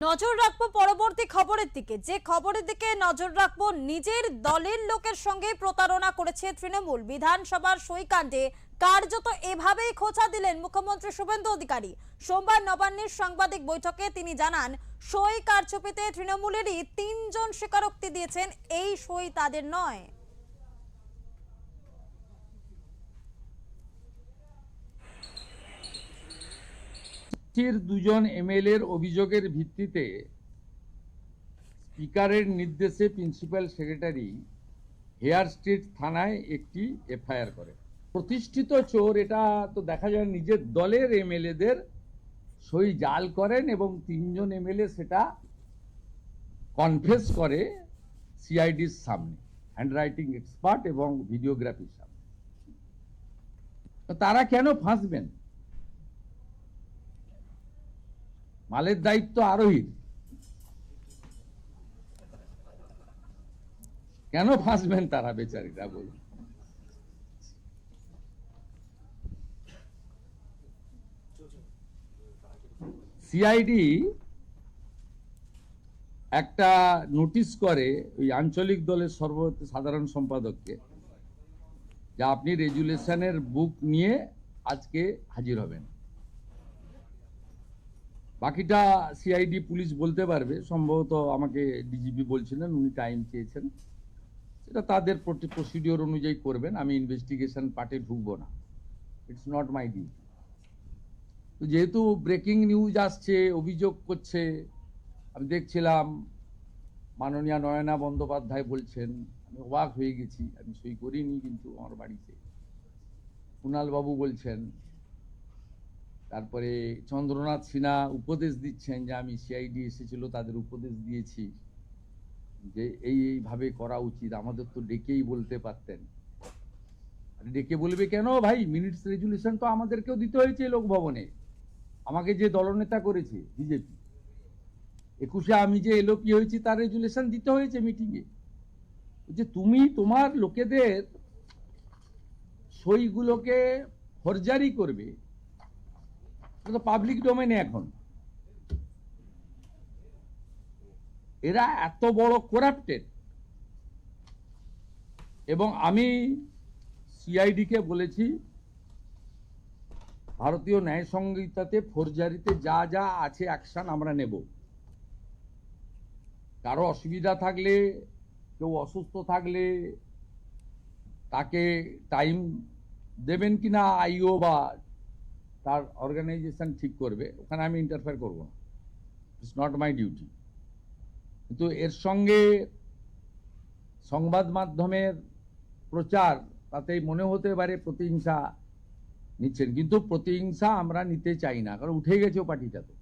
নজর রাখবো পরবর্তী খবরের দিকে। যে খবরের দিকে নজর রাখবো, নিজের দলের লোকের সঙ্গে প্রতারণা করেছে তৃণমূল। বিধানসভার সইকাণ্ডে কার্যত এভাবেই খোঁচা দিলেন মুখ্যমন্ত্রী শুভেন্দু অধিকারী। সোমবার নবান্নের সাংবাদিক বৈঠকে তিনি জানান, সই কারচুপিতে তৃণমূলেরই ৩ জন স্বীকারোক্তি দিয়েছেন, এই সই তাদের নয়। দুজন এমএলএর অভিযোগের ভিত্তিতে স্পিকারের নির্দেশে প্রিন্সিপাল সেক্রেটারি হেয়ার স্ট্রিট থানায় একটি এফআইআর করে। প্রতিষ্ঠিত চোর, এটা তো দেখা যায় নিজের দলের এমএলএদের সই জাল করেন এবং ৩ জন এমএলএ সেটা কনফেস করে সিআইডির সামনে, হ্যান্ডরাইটিং এক্সপার্ট এবং ভিডিওগ্রাফির সামনে। তো তারা কেন ফাঁসবেন? মালের দায়িত্ব আরোহীর, কেন ফাঁসবেন তারা বেচারীরা? বলুন। সিআইডি একটা নোটিশ করে ওই আঞ্চলিক দলের সাধারণ সম্পাদককে, যে আপনি রেজুলেশনের বুক নিয়ে আজকে হাজির হবেন। বাকিটা সিআইডি পুলিশ বলতে পারবে, সম্ভবত আমাকে ডিজিপি বলছিলেন উনি টাইম চেয়েছেন, সেটা তাদের প্রসিডিওর অনুযায়ী করবেন। আমি ইনভেস্টিগেশন পার্টে ঢুকবো না, ইটস নট মাই ডিউটি। তো যেহেতু ব্রেকিং নিউজ আসছে, অভিযোগ করছে, আমি দেখছিলাম মাননীয় নয়না বন্দ্যোপাধ্যায় বলছেন, আমি অবাক হয়ে গেছি, আমি সই করিনি কিন্তু আমার বাড়িতে। কুণাল বাবু বলছেন, তারপরে চন্দ্রনাথ সিনহা উপদেশ দিচ্ছেন যে আমি সিআইডি এসেছিল তাদের উপদেশ দিয়েছি যে এইভাবে করা উচিত, আমাদের তো ডেকেই বলতে পারতেন। ডেকে বলবে কেন ভাই? মিনিটস রেজুলেশন তো আমাদেরকেও দিতে হয়েছে লোক ভবনে, আমাকে যে দলনেতা করেছে বিজেপি। 21-এ আমি যে এলওপি হয়েছি তার রেজুলেশন দিতে হয়েছে মিটিংয়ে। যে তুমি তোমার লোকেদের সইগুলোকে ফরজারি করবে, তো পাবলিক ডোমেনে এখন। এরা এত বড় করাপ্টেড। এবং আমি সিআইডিকে বলেছি, ভারতীয় ন্যায় সংহিতাতে ফরজারিতে যা যা আছে অ্যাকশন আমরা নেব। কারো অসুবিধা থাকলে, কেউ অসুস্থ থাকলে তাকে টাইম দেবেন কিনা আইও বা তার অর্গানাইজেশন ঠিক করবে, ওখানে আমি ইন্টারফেয়ার করব না, ইটস নট মাই ডিউটি। কিন্তু এর সঙ্গে সংবাদ মাধ্যমের প্রচার, তাতেই মনে হতে পারে প্রতিহিংসা নিচ্ছেন, কিন্তু প্রতিহিংসা আমরা নিতে চাই না, কারণ উঠে গেছে ও পার্টিটা তো।